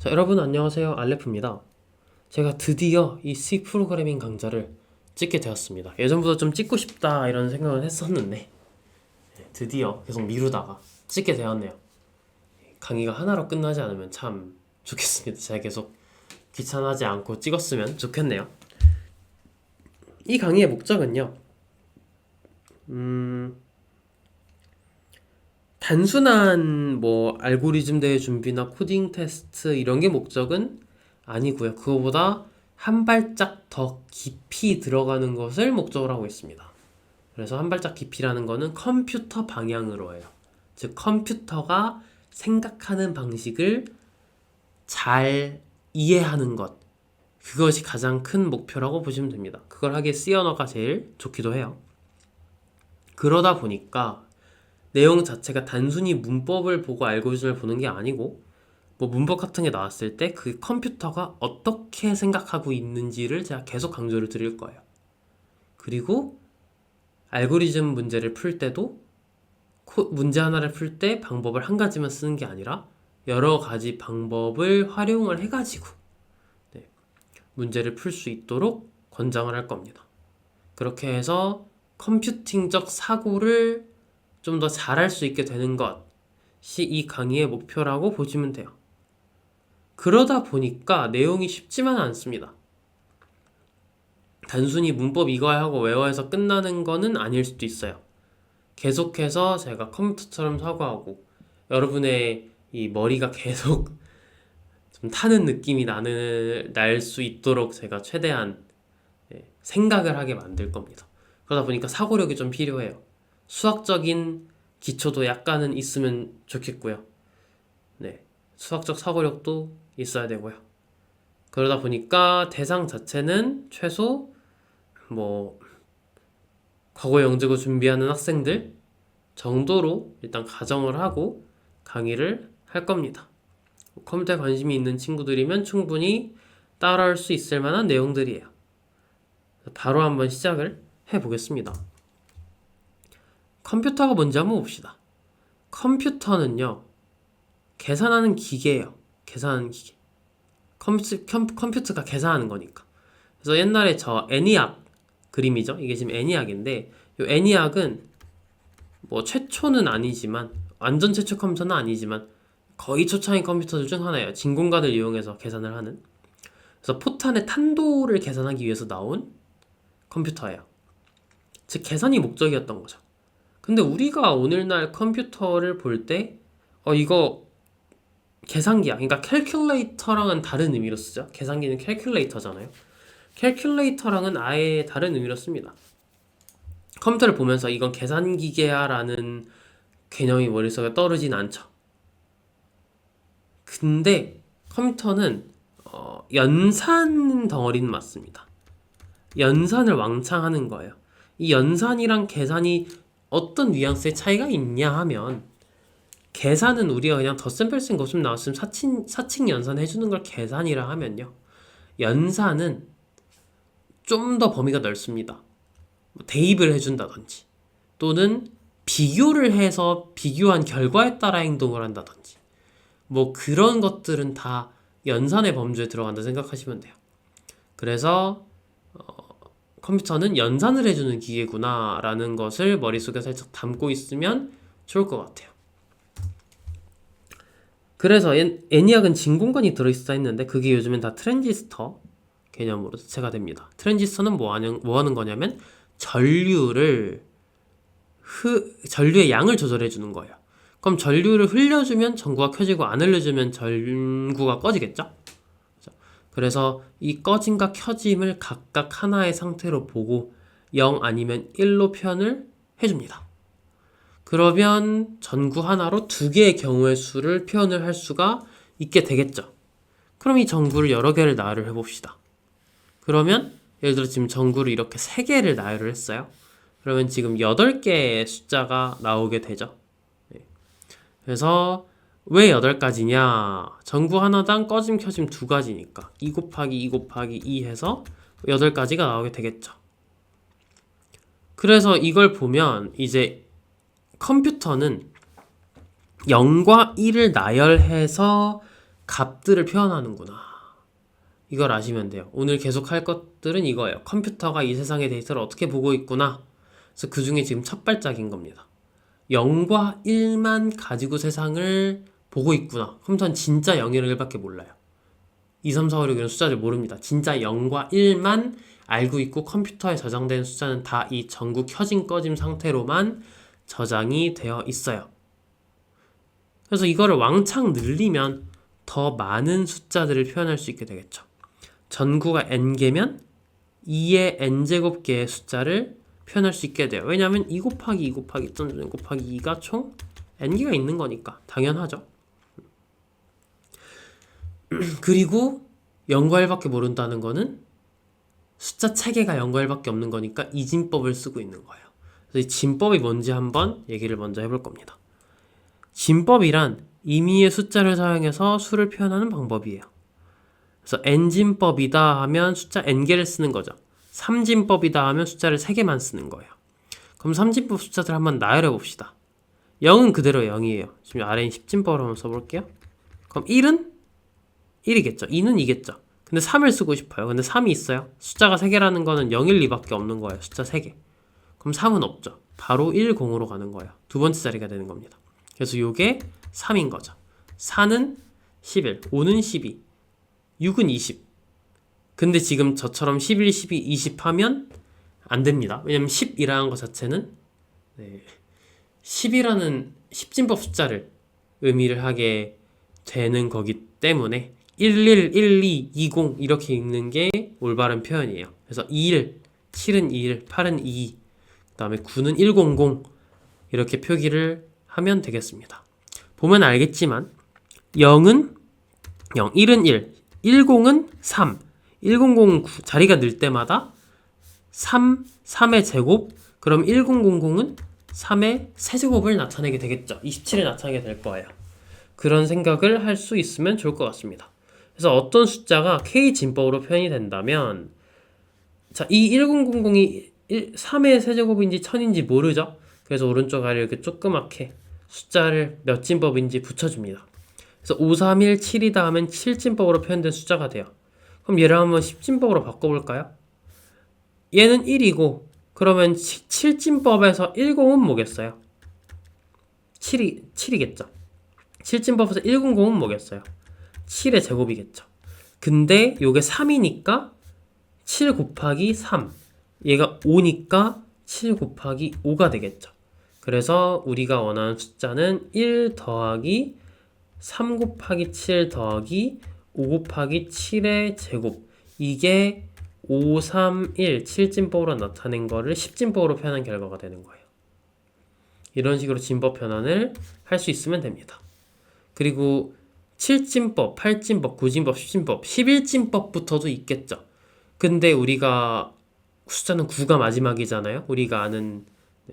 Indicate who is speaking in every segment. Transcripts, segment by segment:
Speaker 1: 자, 여러분 안녕하세요. 알레프입니다. 제가 드디어 이 C 프로그래밍 강좌를 찍게 되었습니다. 예전부터 좀 찍고 싶다 이런 생각을 했었는데 드디어 계속 미루다가 찍게 되었네요. 강의가 하나로 끝나지 않으면 참 좋겠습니다. 제가 계속 귀찮아하지 않고 찍었으면 좋겠네요. 이 강의의 목적은요. 단순한 뭐 알고리즘 대회 준비나 코딩 테스트 이런 게 목적은 아니고요. 그거보다 한 발짝 더 깊이 들어가는 것을 목적으로 하고 있습니다. 그래서 한 발짝 깊이라는 거는 컴퓨터 방향으로 해요. 즉 컴퓨터가 생각하는 방식을 잘 이해하는 것. 그것이 가장 큰 목표라고 보시면 됩니다. 그걸 하기에 C 언어가 제일 좋기도 해요. 그러다 보니까 내용 자체가 단순히 문법을 보고 알고리즘을 보는 게 아니고 뭐 문법 같은 게 나왔을 때 그 컴퓨터가 어떻게 생각하고 있는지를 제가 계속 강조를 드릴 거예요. 그리고 알고리즘 문제를 풀 때도 문제 하나를 풀 때 방법을 한 가지만 쓰는 게 아니라 여러 가지 방법을 활용을 해가지고 문제를 풀 수 있도록 권장을 할 겁니다. 그렇게 해서 컴퓨팅적 사고를 좀 더 잘할 수 있게 되는 것이 이 강의의 목표라고 보시면 돼요. 그러다 보니까 내용이 쉽지만 않습니다. 단순히 문법 이거 하고 외워해서 끝나는 거는 아닐 수도 있어요. 계속해서 제가 컴퓨터처럼 사고하고 여러분의 이 머리가 계속 좀 타는 느낌이 날 수 있도록 제가 최대한 생각을 하게 만들 겁니다. 그러다 보니까 사고력이 좀 필요해요. 수학적인 기초도 약간은 있으면 좋겠고요. 네, 수학적 사고력도 있어야 되고요. 그러다 보니까 대상 자체는 최소 뭐 과거 영재고 준비하는 학생들 정도로 일단 가정을 하고 강의를 할 겁니다. 컴퓨터에 관심이 있는 친구들이면 충분히 따라할 수 있을 만한 내용들이에요. 바로 한번 시작을 해보겠습니다. 컴퓨터가 뭔지 한번 봅시다. 컴퓨터는요, 계산하는 기계예요. 계산하는 기계. 컴퓨터가 계산하는 거니까. 그래서 옛날에 저 애니악 그림이죠. 이게 지금 애니악인데, 이 애니악은 뭐 최초는 아니지만, 완전 최초 컴퓨터는 아니지만, 거의 초창기 컴퓨터들 중 하나예요. 진공관을 이용해서 계산을 하는. 그래서 포탄의 탄도를 계산하기 위해서 나온 컴퓨터예요. 즉, 계산이 목적이었던 거죠. 근데 우리가 오늘날 컴퓨터를 볼 때, 이거 계산기야. 그러니까 캘큘레이터랑은 다른 의미로 쓰죠. 계산기는 캘큘레이터잖아요. 캘큘레이터랑은 아예 다른 의미로 씁니다. 컴퓨터를 보면서 이건 계산기계야 라는 개념이 머릿속에 떠오르진 않죠. 근데 컴퓨터는 연산 덩어리는 맞습니다. 연산을 왕창 하는 거예요. 이 연산이랑 계산이 어떤 뉘앙스의 차이가 있냐 하면 계산은 우리가 그냥 덧셈뺄셈 곱셈 나왔으면 사칙 연산 해주는 걸 계산이라 하면요. 연산은 좀 더 범위가 넓습니다. 대입을 해준다든지 또는 비교를 해서 비교한 결과에 따라 행동을 한다든지 뭐 그런 것들은 다 연산의 범주에 들어간다 생각하시면 돼요. 그래서 컴퓨터는 연산을 해주는 기계구나 라는 것을 머릿속에 살짝 담고 있으면 좋을 것 같아요. 그래서 애니악은 진공관이 들어있어 했는데 그게 요즘엔 다 트랜지스터 개념으로 대체가 됩니다. 트랜지스터는 뭐 하는 거냐면 전류의 양을 조절해 주는 거예요. 그럼 전류를 흘려주면 전구가 켜지고 안 흘려주면 전구가 꺼지겠죠? 그래서 이 꺼짐과 켜짐을 각각 하나의 상태로 보고 0 아니면 1로 표현을 해줍니다. 그러면 전구 하나로 두 개의 경우의 수를 표현을 할 수가 있게 되겠죠. 그럼 이 전구를 여러 개를 나열을 해봅시다. 그러면 예를 들어 지금 전구를 이렇게 3개를 나열을 했어요. 그러면 지금 8개의 숫자가 나오게 되죠. 그래서 왜 8가지냐? 전구 하나당 꺼짐 켜짐 2가지니까 2 곱하기 2 곱하기 2 해서 8가지가 나오게 되겠죠. 그래서 이걸 보면 이제 컴퓨터는 0과 1을 나열해서 값들을 표현하는구나. 이걸 아시면 돼요. 오늘 계속 할 것들은 이거예요. 컴퓨터가 이 세상의 데이터를 어떻게 보고 있구나. 그래서 그 중에 지금 첫 발짝인 겁니다. 0과 1만 가지고 세상을 보고 있구나. 컴퓨터는 진짜 0이랑 1밖에 몰라요. 2, 3, 4, 5, 6 이런 숫자를 모릅니다. 진짜 0과 1만 알고 있고 컴퓨터에 저장된 숫자는 다 이 전구 켜짐 꺼짐 상태로만 저장이 되어 있어요. 그래서 이거를 왕창 늘리면 더 많은 숫자들을 표현할 수 있게 되겠죠. 전구가 n개면 2의 n제곱 개의 숫자를 표현할 수 있게 돼요. 왜냐하면 2 곱하기 2 곱하기 2 곱하기 2가 총 n개가 있는 거니까 당연하죠. 그리고 0과 1밖에 모른다는 거는 숫자 체계가 0과 1밖에 없는 거니까 이진법을 쓰고 있는 거예요. 그래서 이 진법이 뭔지 한번 얘기를 먼저 해볼 겁니다. 진법이란 임의의 숫자를 사용해서 수를 표현하는 방법이에요. 그래서 n진법이다 하면 숫자 n개를 쓰는 거죠. 3진법이다 하면 숫자를 3개만 쓰는 거예요. 그럼 3진법 숫자들 한번 나열해 봅시다. 0은 그대로 0이에요. 지금 아래인 10진법으로 한번 써볼게요. 그럼 1은 1이겠죠. 2는 2겠죠. 근데 3을 쓰고 싶어요. 근데 3이 있어요. 숫자가 3개라는 거는 0, 1, 2밖에 없는 거예요. 숫자 3개. 그럼 3은 없죠. 바로 1, 0으로 가는 거예요. 두 번째 자리가 되는 겁니다. 그래서 이게 3인 거죠. 4는 11, 5는 12, 6은 20. 근데 지금 저처럼 11, 12, 20 하면 안 됩니다. 왜냐면 10이라는 것 자체는 10이라는 10진법 숫자를 의미를 하게 되는 거기 때문에 11, 12, 20 이렇게 읽는 게 올바른 표현이에요. 그래서 21, 7은 21, 8은 22, 그 다음에 9는 100 이렇게 표기를 하면 되겠습니다. 보면 알겠지만 0은 0, 1은 1, 10은 3, 100은 9, 자리가 늘 때마다 3, 3의 제곱, 그럼 1000은 3의 세제곱을 나타내게 되겠죠. 27을 나타내게 될 거예요. 그런 생각을 할 수 있으면 좋을 것 같습니다. 그래서 어떤 숫자가 K진법으로 표현이 된다면 자, 이 1000이 3의 세제곱인지 1000인지 모르죠? 그래서 오른쪽 아래 이렇게 조그맣게 숫자를 몇 진법인지 붙여줍니다. 그래서 5, 3, 1, 7이다 하면 7진법으로 표현된 숫자가 돼요. 그럼 얘를 한번 10진법으로 바꿔볼까요? 얘는 1이고 그러면 7진법에서 10은 뭐겠어요? 7이겠죠. 7진법에서 100은 뭐겠어요? 7의 제곱이겠죠. 근데 요게 3이니까 7 곱하기 3, 얘가 5니까 7 곱하기 5가 되겠죠. 그래서 우리가 원하는 숫자는 1 더하기 3 곱하기 7 더하기 5 곱하기 7의 제곱, 이게 5, 3, 1, 7진법으로 나타낸 거를 10진법으로 표현한 결과가 되는 거예요. 이런 식으로 진법 변환을 할 수 있으면 됩니다. 그리고 7진법, 8진법, 9진법, 10진법, 11진법부터도 있겠죠. 근데 우리가 숫자는 9가 마지막이잖아요. 우리가 아는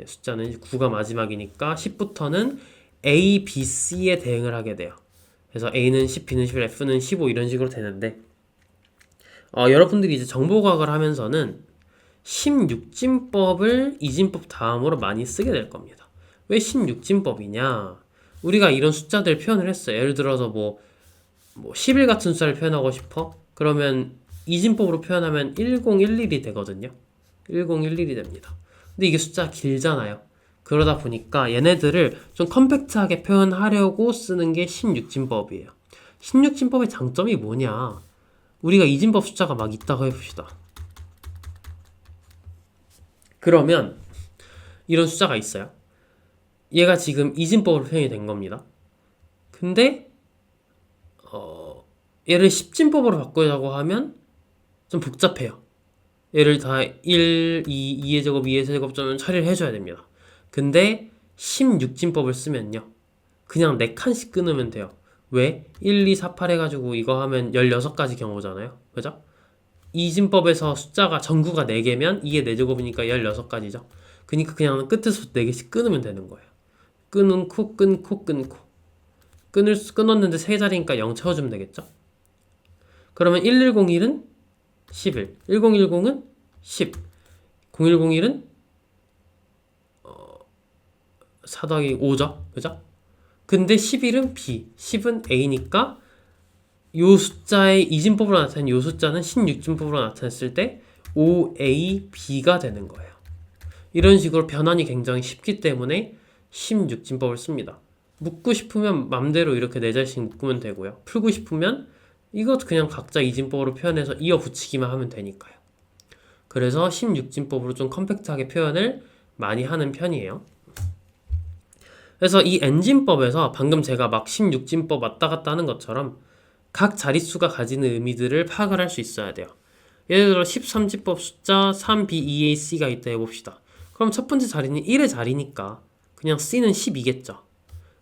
Speaker 1: 숫자는 9가 마지막이니까 10부터는 A, B, C에 대응을 하게 돼요. 그래서 A는 10, B는 11, F는 15 이런 식으로 되는데 여러분들이 이제 정보과학을 하면서는 16진법을 이진법 다음으로 많이 쓰게 될 겁니다. 왜 16진법이냐? 우리가 이런 숫자들 표현을 했어요. 예를 들어서 뭐 11 같은 숫자를 표현하고 싶어? 그러면 이진법으로 표현하면 1011이 되거든요. 1011이 됩니다. 근데 이게 숫자가 길잖아요. 그러다 보니까 얘네들을 좀 컴팩트하게 표현하려고 쓰는 게 16진법이에요. 16진법의 장점이 뭐냐? 우리가 이진법 숫자가 막 있다고 해봅시다. 그러면 이런 숫자가 있어요. 얘가 지금 이진법으로 표현이 된 겁니다. 근데 얘를 10진법으로 바꾸자고 하면 좀 복잡해요. 얘를 다 1, 2, 2의 제곱, 2의 제곱 좀 처리를 해줘야 됩니다. 근데 16진법을 쓰면요. 그냥 4칸씩 끊으면 돼요. 왜? 1, 2, 4, 8 해가지고 이거 하면 16가지 경우잖아요. 그죠? 이진법에서 숫자가 전구가 4개면 2의 4제곱이니까 16가지죠. 그러니까 그냥 끝에서 4개씩 끊으면 되는 거예요. 끊고 끊고 끊고 끊었는데 3자리니까 0 채워주면 되겠죠. 그러면 1101은 11, 1010은 10, 0101은 4 더하기 5죠. 그죠? 근데 11은 B, 10은 A니까 요 숫자의 이진법으로 나타낸 요 숫자는 16진법으로 나타냈을 때 OAB가 되는 거예요. 이런 식으로 변환이 굉장히 쉽기 때문에 16진법을 씁니다. 묶고 싶으면 맘대로 이렇게 네 자리씩 묶으면 되고요. 풀고 싶으면 이것 그냥 각자 이진법으로 표현해서 이어 붙이기만 하면 되니까요. 그래서 16진법으로 좀 컴팩트하게 표현을 많이 하는 편이에요. 그래서 이 엔진법에서 방금 제가 막 16진법 왔다 갔다 하는 것처럼 각 자릿수가 가지는 의미들을 파악을 할 수 있어야 돼요. 예를 들어 13진법 숫자 3BEAC가 있다 해봅시다. 그럼 첫 번째 자리는 1의 자리니까 그냥 C는 10이겠죠.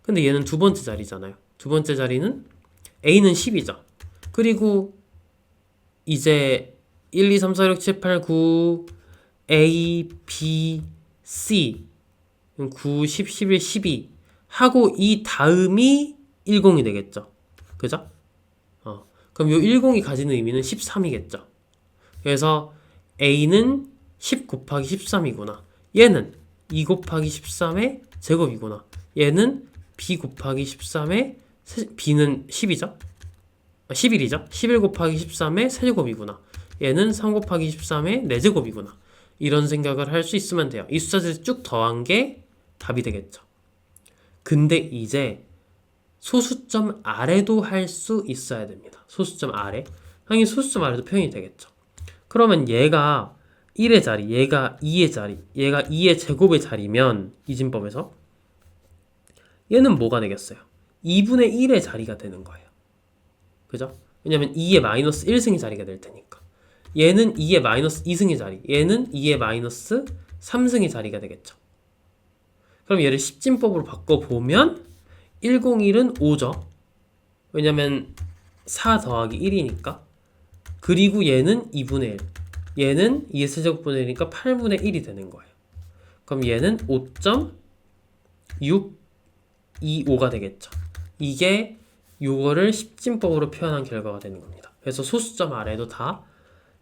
Speaker 1: 근데 얘는 두 번째 자리잖아요. 두 번째 자리는 A는 10이죠. 그리고 이제 1, 2, 3, 4, 6, 7, 8, 9 A, B, C 9, 10, 11, 12 하고 이 다음이 10이 되겠죠. 그죠? 그럼 요 10이 가지는 의미는 13이겠죠. 그래서 A는 10 곱하기 13이구나. 얘는 2 곱하기 13의 제곱이구나. 얘는 B 곱하기 13의 B는 10이죠? 11이죠? 11 곱하기 13의 세제곱이구나. 얘는 3 곱하기 13의 4제곱이구나. 이런 생각을 할 수 있으면 돼요. 이 숫자들을 쭉 더한 게 답이 되겠죠. 근데 이제 소수점 아래도 할 수 있어야 됩니다. 소수점 아래. 당연히 소수점 아래도 표현이 되겠죠. 그러면 얘가 1의 자리, 얘가 2의 자리, 얘가 2의 제곱의 자리면 이진법에서 얘는 뭐가 되겠어요? 2분의 1의 자리가 되는 거예요. 그죠? 왜냐면 2의 마이너스 1승의 자리가 될 테니까. 얘는 2의 마이너스 2승의 자리, 얘는 2의 마이너스 3승의 자리가 되겠죠. 그럼 얘를 10진법으로 바꿔보면 101은 5죠. 왜냐면 4 더하기 1이니까. 그리고 얘는 2분의 1. 얘는 2의 세제곱분의 1이니까 8분의 1이 되는 거예요. 그럼 얘는 5.625가 되겠죠. 이게 요거를 10진법으로 표현한 결과가 되는 겁니다. 그래서 소수점 아래도 다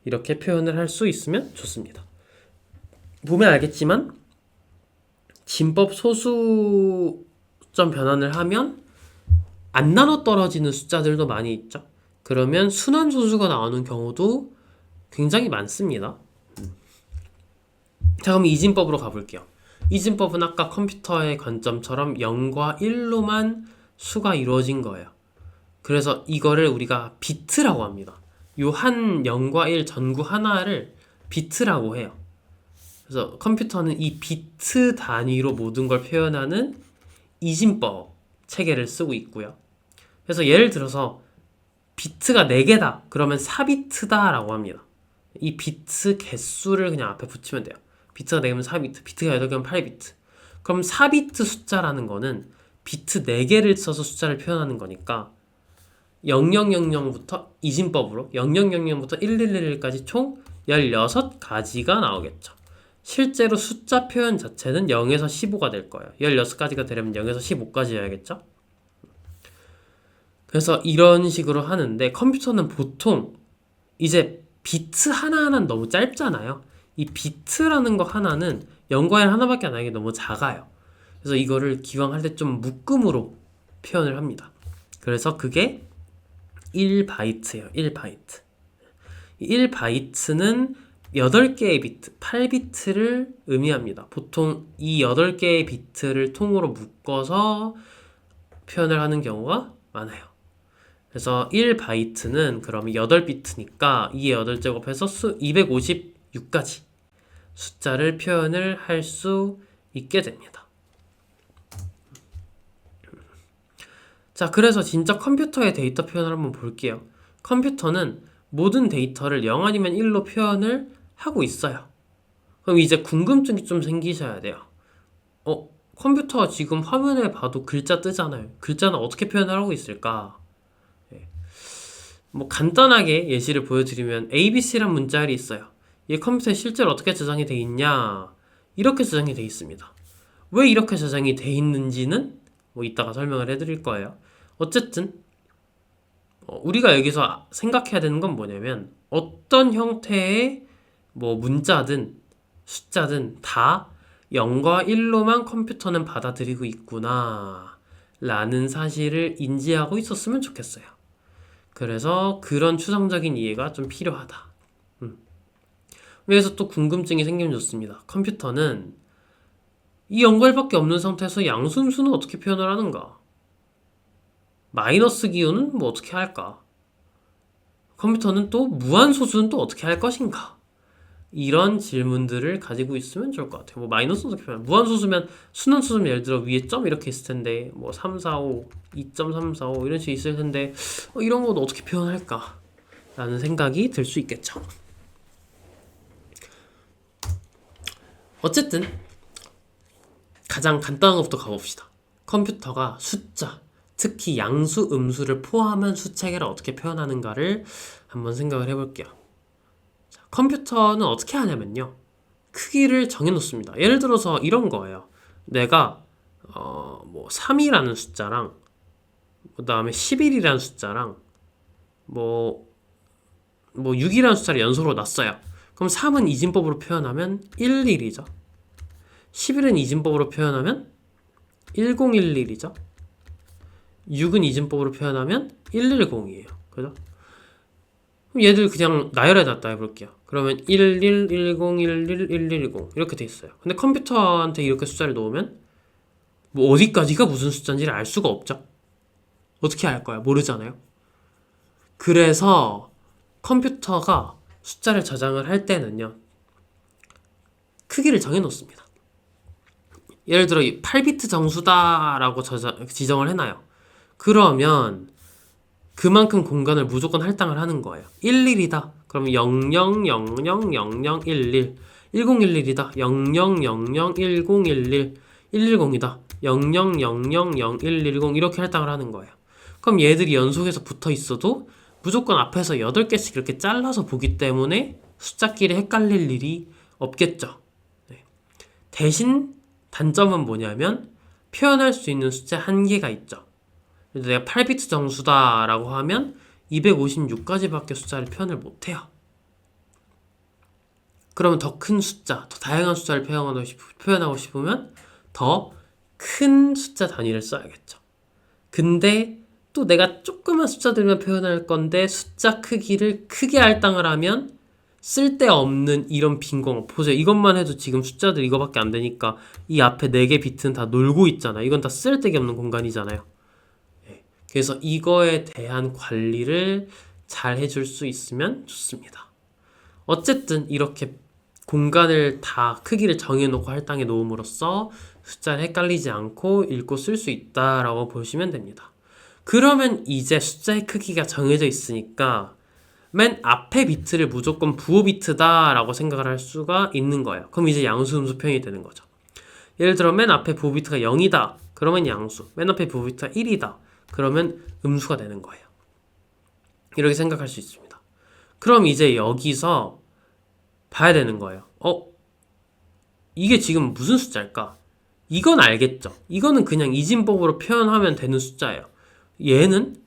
Speaker 1: 이렇게 표현을 할 수 있으면 좋습니다. 보면 알겠지만 진법 소수점 변환을 하면 안 나눠 떨어지는 숫자들도 많이 있죠. 그러면 순환소수가 나오는 경우도 굉장히 많습니다. 자, 그럼 이진법으로 가볼게요. 이진법은 아까 컴퓨터의 관점처럼 0과 1로만 수가 이루어진 거예요. 그래서 이거를 우리가 비트라고 합니다. 요 한 0과 1 전구 하나를 비트라고 해요. 그래서 컴퓨터는 이 비트 단위로 모든 걸 표현하는 이진법 체계를 쓰고 있고요. 그래서 예를 들어서 비트가 4개다 그러면 4비트다 라고 합니다. 이 비트 개수를 그냥 앞에 붙이면 돼요. 비트가 4개면 4비트, 비트가 8개면 8비트. 그럼 4비트 숫자라는 거는 비트 4개를 써서 숫자를 표현하는 거니까 0000부터 이진법으로 0000부터 1111까지 총 16가지가 나오겠죠. 실제로 숫자 표현 자체는 0에서 15가 될 거예요. 16가지가 되려면 0에서 15까지여야겠죠. 그래서 이런 식으로 하는데 컴퓨터는 보통 이제 비트 하나하나는 너무 짧잖아요. 이 비트라는 거 하나는 0과 1 하나밖에 안 나게 너무 작아요. 그래서 이거를 기왕 할 때 좀 묶음으로 표현을 합니다. 그래서 그게 1바이트예요. 1바이트. 1바이트는 8개의 비트, 8비트를 의미합니다. 보통 이 8개의 비트를 통으로 묶어서 표현을 하는 경우가 많아요. 그래서 1바이트는 그럼 8비트니까 2의 8제곱해서 256가지 숫자를 표현을 할 수 있게 됩니다. 자, 그래서 진짜 컴퓨터의 데이터 표현을 한번 볼게요. 컴퓨터는 모든 데이터를 0 아니면 1로 표현을 하고 있어요. 그럼 이제 궁금증이 좀 생기셔야 돼요. 컴퓨터가 지금 화면에 봐도 글자 뜨잖아요. 글자는 어떻게 표현을 하고 있을까? 뭐 간단하게 예시를 보여드리면 ABC란 문자열이 있어요. 이 컴퓨터에 실제로 어떻게 저장이 되어 있냐? 이렇게 저장이 되어 있습니다. 왜 이렇게 저장이 되어 있는지는 뭐 이따가 설명을 해드릴 거예요. 어쨌든 우리가 여기서 생각해야 되는 건 뭐냐면 어떤 형태의 뭐 문자든 숫자든 다 0과 1로만 컴퓨터는 받아들이고 있구나 라는 사실을 인지하고 있었으면 좋겠어요. 그래서 그런 추상적인 이해가 좀 필요하다. 그래서 또 궁금증이 생기면 좋습니다. 컴퓨터는 이 연결밖에 없는 상태에서 양수음수는 어떻게 표현을 하는가? 마이너스 기호는 뭐 어떻게 할까? 컴퓨터는 또 무한소수는 또 어떻게 할 것인가? 이런 질문들을 가지고 있으면 좋을 것 같아요. 뭐 마이너스는 어떻게 표현? 무한소수면 순환소수면 예를 들어 위에 점 이렇게 있을 텐데 뭐 3, 4, 5, 2.345 이런 식으로 있을 텐데 이런 건 어떻게 표현할까? 라는 생각이 들 수 있겠죠. 어쨌든 가장 간단한 것부터 가봅시다. 컴퓨터가 숫자, 특히 양수, 음수를 포함한 수체계를 어떻게 표현하는가를 한번 생각을 해볼게요. 자, 컴퓨터는 어떻게 하냐면요. 크기를 정해놓습니다. 예를 들어서 이런 거예요. 내가 뭐 3이라는 숫자랑 그 다음에 11이라는 숫자랑 뭐 6이라는 숫자를 연속으로 놨어요. 그럼 3은 이진법으로 표현하면 11이죠. 11은 이진법으로 표현하면 1011이죠. 6은 이진법으로 표현하면 110이에요. 그죠? 그럼 얘들 그냥 나열해놨다 해볼게요. 그러면 11, 10, 11, 110 이렇게 돼 있어요. 근데 컴퓨터한테 이렇게 숫자를 놓으면 뭐 어디까지가 무슨 숫자인지를 알 수가 없죠. 어떻게 알 거야? 모르잖아요. 그래서 컴퓨터가 숫자를 저장을 할 때는요. 크기를 정해놓습니다. 예를 들어 8비트 정수다라고 지정을 해놔요. 그러면 그만큼 공간을 무조건 할당을 하는 거예요. 11이다. 그러면 00000011 1011이다. 00001011 110이다. 00000110 이렇게 할당을 하는 거예요. 그럼 얘들이 연속해서 붙어 있어도 무조건 앞에서 8개씩 이렇게 잘라서 보기 때문에 숫자끼리 헷갈릴 일이 없겠죠. 네. 대신 단점은 뭐냐면 표현할 수 있는 숫자 한계가 있죠. 내가 8비트 정수다라고 하면 256까지밖에 숫자를 표현을 못해요. 그러면 더 큰 숫자, 더 다양한 숫자를 표현하고 싶으면 더 큰 숫자 단위를 써야겠죠. 근데 또 내가 조그만 숫자들만 표현할 건데 숫자 크기를 크게 할당을 하면 쓸데없는 이런 빈공간 보세요. 이것만 해도 지금 숫자들 이거밖에 안 되니까 이 앞에 4개 비트는 다 놀고 있잖아. 이건 다 쓸데기 없는 공간이잖아요. 그래서 이거에 대한 관리를 잘 해줄 수 있으면 좋습니다. 어쨌든 이렇게 공간을 다 크기를 정해놓고 할당해 놓음으로써 숫자를 헷갈리지 않고 읽고 쓸 수 있다라고 보시면 됩니다. 그러면 이제 숫자의 크기가 정해져 있으니까 맨 앞에 비트를 무조건 부호 비트다라고 생각을 할 수가 있는 거예요. 그럼 이제 양수, 음수 표현이 되는 거죠. 예를 들어 맨 앞에 부호 비트가 0이다. 그러면 양수. 맨 앞에 부호 비트가 1이다. 그러면 음수가 되는 거예요. 이렇게 생각할 수 있습니다. 그럼 이제 여기서 봐야 되는 거예요. 이게 지금 무슨 숫자일까? 이건 알겠죠. 이거는 그냥 이진법으로 표현하면 되는 숫자예요. 얘는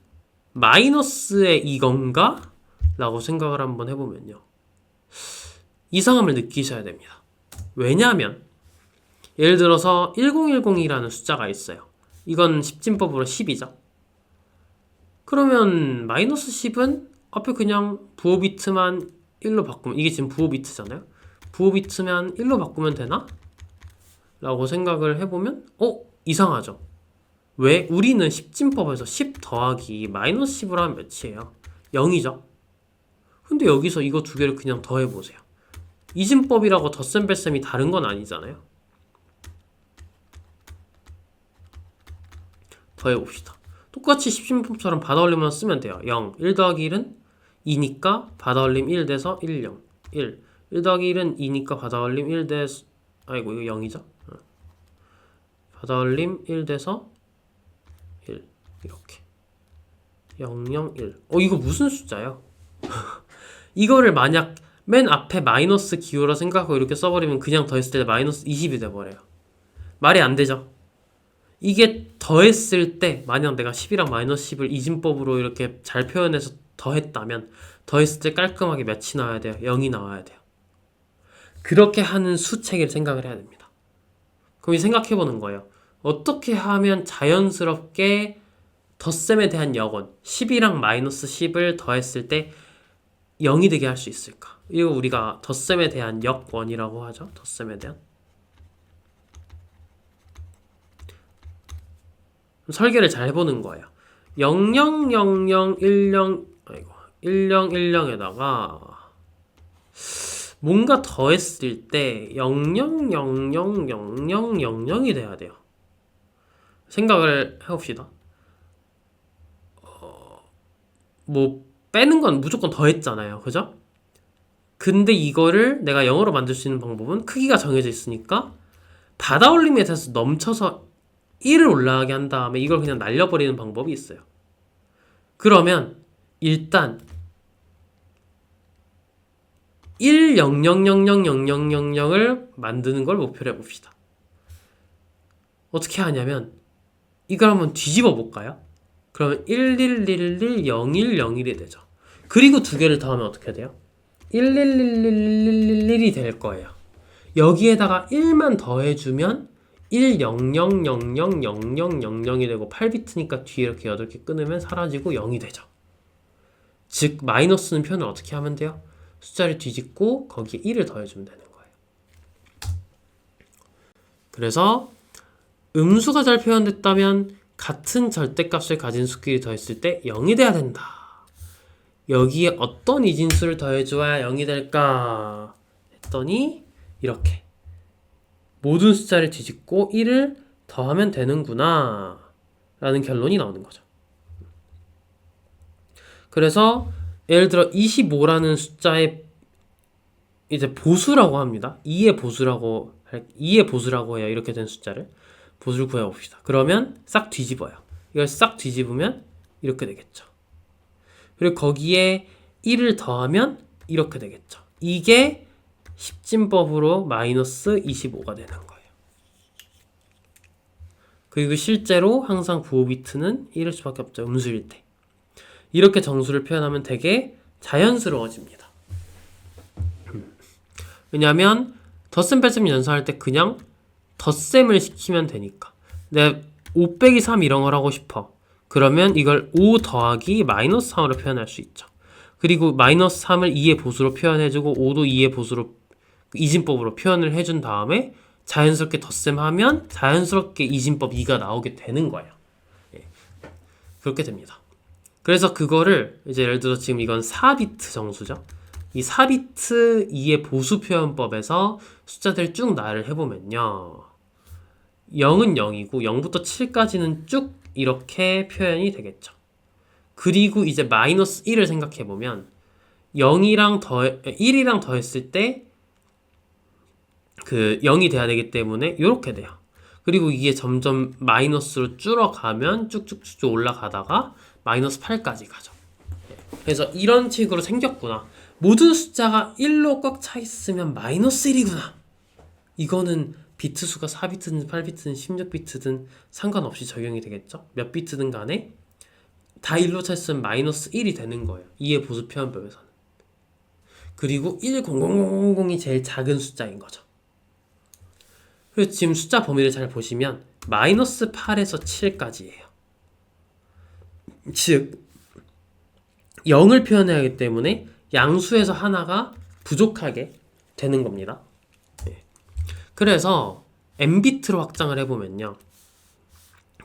Speaker 1: 마이너스의 이건가? 라고 생각을 한번 해보면요. 이상함을 느끼셔야 됩니다. 왜냐하면 예를 들어서 1010이라는 숫자가 있어요. 이건 10진법으로 10이죠. 그러면 마이너스 10은 앞에 그냥 부호 비트만 1로 바꾸면 이게 지금 부호 비트잖아요. 부호 비트만 1로 바꾸면 되나? 라고 생각을 해보면 이상하죠. 왜? 우리는 10진법에서 10 더하기 마이너스 10으로 하면 몇이에요? 0이죠. 근데 여기서 이거 두 개를 그냥 더해보세요. 이진법이라고 덧셈 뺄셈이 다른 건 아니잖아요. 더해봅시다. 똑같이 10진법처럼 받아올림만 쓰면 돼요. 0, 1 더하기 1은 2니까 받아올림 1 돼서 1, 0, 1 1 더하기 1은 2니까 받아올림 1 돼서 아이고 이거 0이죠. 받아올림 1 돼서 1 이렇게 0, 0, 1 이거 무슨 숫자예요? 이거를 만약 맨 앞에 마이너스 기호라 생각하고 이렇게 써버리면 그냥 더했을 때 마이너스 20이 돼버려요. 말이 안 되죠. 이게 더했을 때 만약 내가 10이랑 마이너스 10을 이진법으로 이렇게 잘 표현해서 더했다면 더했을 때 깔끔하게 몇이 나와야 돼요? 0이 나와야 돼요. 그렇게 하는 수체계를 생각을 해야 됩니다. 그럼 생각해보는 거예요. 어떻게 하면 자연스럽게 덧셈에 대한 역원 10이랑 마이너스 10을 더했을 때 0이 되게 할 수 있을까? 이거 우리가 덧셈에 대한 역원이라고 하죠. 덧셈에 대한. 설계를 잘 해보는 거예요. 101010에다가 뭔가 더했을 때 00000000이 돼야 돼요. 생각을 해봅시다. 뭐 빼는 건 무조건 더했잖아요. 그죠? 근데 이거를 내가 영어로 만들 수 있는 방법은 크기가 정해져 있으니까 받아올림에 대해서 넘쳐서 1을 올라가게 한 다음에 이걸 그냥 날려버리는 방법이 있어요. 그러면 일단 100000000을 만드는 걸 목표로 해봅시다. 어떻게 하냐면 이걸 한번 뒤집어 볼까요? 그러면 11110101이 되죠. 그리고 두 개를 더하면 어떻게 돼요? 111111이 될 거예요. 여기에다가 1만 더해주면 10000000이 되고 8비트니까 뒤에 이렇게 8개 끊으면 사라지고 0이 되죠. 즉 마이너스는 표현을 어떻게 하면 돼요? 숫자를 뒤집고 거기에 1을 더해주면 되는 거예요. 그래서 음수가 잘 표현됐다면 같은 절대값을 가진 수끼리 더했을 때 0이 돼야 된다. 여기에 어떤 이진수를 더해줘야 0이 될까? 했더니 이렇게 모든 숫자를 뒤집고 1을 더하면 되는구나 라는 결론이 나오는 거죠. 그래서 예를 들어 25라는 숫자의 이제 보수라고 합니다. 2의 보수라고 해요. 이렇게 된 숫자를 보수를 구해봅시다. 그러면 싹 뒤집어요. 이걸 싹 뒤집으면 이렇게 되겠죠. 그리고 거기에 1을 더하면 이렇게 되겠죠. 이게 십진법으로 마이너스 25가 되는 거예요. 그리고 실제로 항상 95비트는 1일 수밖에 없죠. 음수일 때. 이렇게 정수를 표현하면 되게 자연스러워집니다. 왜냐하면 덧셈 뺄셈 연산할 때 그냥 덧셈을 시키면 되니까. 내가 5 빼기 3 이런 걸 하고 싶어. 그러면 이걸 5 더하기 마이너스 3으로 표현할 수 있죠. 그리고 마이너스 3을 2의 보수로 표현해주고 5도 2의 보수로 이진법으로 표현을 해준 다음에 자연스럽게 덧셈하면 자연스럽게 이진법 2가 나오게 되는 거예요. 예. 그렇게 됩니다. 그래서 그거를 이제 예를 들어 지금 이건 4비트 정수죠. 이 4비트 2의 보수 표현법에서 숫자들 쭉 나열을 해보면요. 0은 0이고 0부터 7까지는 쭉 이렇게 표현이 되겠죠. 그리고 이제 마이너스 1을 생각해보면 1이랑 더했을 때 그 0이 돼야 되기 때문에 이렇게 돼요. 그리고 이게 점점 마이너스로 줄어가면 쭉쭉쭉 올라가다가 마이너스 8까지 가죠. 그래서 이런 식으로 생겼구나. 모든 숫자가 1로 꽉 차 있으면 마이너스 1이구나. 이거는 비트 수가 4비트든 8비트든 16비트든 상관없이 적용이 되겠죠. 몇 비트든 간에 다 1로 차 있으면 마이너스 1이 되는 거예요. 2의 보수 표현법에서는. 그리고 100000이 제일 작은 숫자인 거죠. 그래서 지금 숫자 범위를 잘 보시면 마이너스 8에서 7까지예요. 즉 0을 표현해야 하기 때문에 양수에서 하나가 부족하게 되는 겁니다. 그래서 n비트로 확장을 해보면요.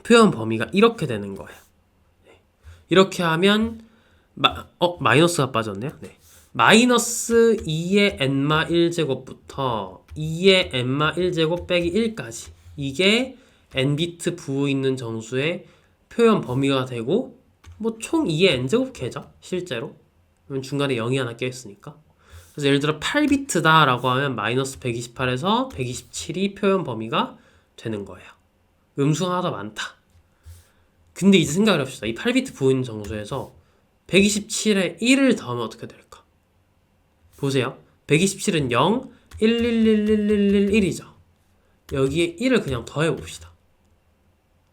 Speaker 1: 표현 범위가 이렇게 되는 거예요. 이렇게 하면 마이너스가 빠졌네요. 네. 마이너스 2의 n마 1제곱부터 2의 n마 1제곱 빼기 1까지 이게 n비트 부호 있는 정수의 표현 범위가 되고 뭐 총 2의 n제곱 개죠. 실제로. 중간에 0이 하나 껴있으니까. 그래서 예를 들어 8비트다 라고 하면 마이너스 128에서 127이 표현 범위가 되는 거예요. 음수가 하나 더 많다. 근데 이제 생각을 해봅시다. 이 8비트 부호 있는 정수에서 127에 1을 더하면 어떻게 될까? 보세요. 127은 0, 1111111이죠. 여기에 1을 그냥 더해봅시다.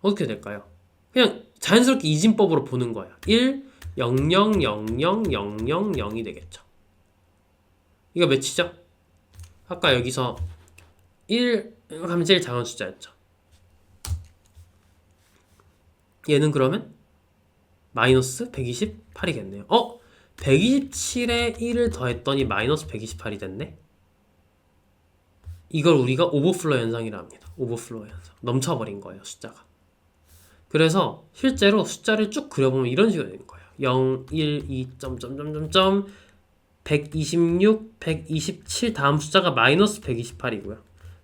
Speaker 1: 어떻게 될까요? 그냥 자연스럽게 이진법으로 보는 거예요. 1, 000000이 되겠죠. 이거 몇이죠? 아까 여기서 1 하면 제일 작은 숫자였죠. 얘는 그러면 마이너스 128이겠네요. 127에 1을 더했더니 마이너스 128이 됐네? 이걸 우리가 오버플로 현상이라 합니다. 오버플로 현상. 넘쳐버린 거예요, 숫자가. 그래서 실제로 숫자를 쭉 그려보면 이런 식으로 되는 거예요. 0, 1, 2, 126, 127 다음 숫자가 마이너스 128이고요.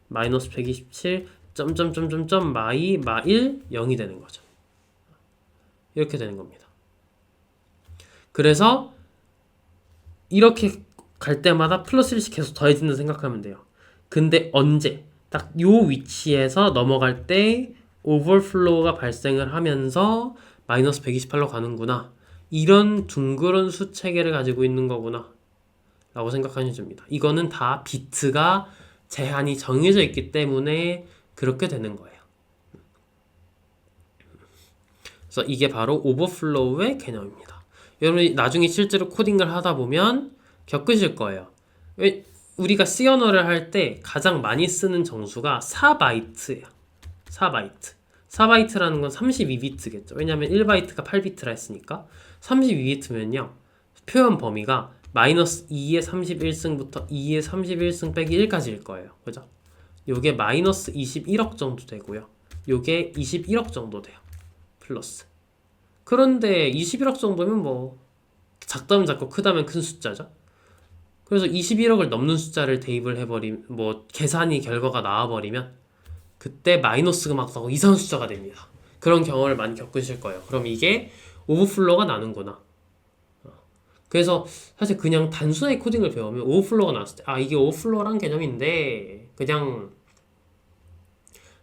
Speaker 1: 마이너스 127, 마이, 마1, 0이 되는 거죠. 이렇게 되는 겁니다. 그래서 이렇게 갈 때마다 플러스 1씩 계속 더해진다 생각하면 돼요. 근데 언제? 딱 요 위치에서 넘어갈 때 오버플로우가 발생을 하면서 마이너스 128로 가는구나. 이런 둥그런 수 체계를 가지고 있는 거구나. 라고 생각하시면 됩니다. 이거는 다 비트가 제한이 정해져 있기 때문에 그렇게 되는 거예요. 그래서 이게 바로 오버플로우의 개념입니다. 여러분이 나중에 실제로 코딩을 하다 보면 겪으실 거예요. 우리가 C 언어를 할 때 가장 많이 쓰는 정수가 4바이트예요. 4바이트. 4바이트라는 건 32비트겠죠. 왜냐하면 1바이트가 8비트라 했으니까 32비트면요. 표현 범위가 마이너스 2의 31승부터 2의 31승 빼기 1까지일 거예요. 그죠? 요게 마이너스 21억 정도 되고요. 요게 21억 정도 돼요. 플러스. 그런데 21억 정도면 뭐 작다면 작고 크다면 큰 숫자죠. 그래서 21억을 넘는 숫자를 대입을 해버리면 뭐 계산이 결과가 나와버리면 그때 마이너스가 막 나고 이상한 숫자가 됩니다. 그런 경험을 많이 겪으실 거예요. 그럼 이게 오버플로우가 나는구나. 그래서 사실 그냥 단순하게 코딩을 배우면 오버플로우가 나왔을 때 이게 오버플로우란 개념인데 그냥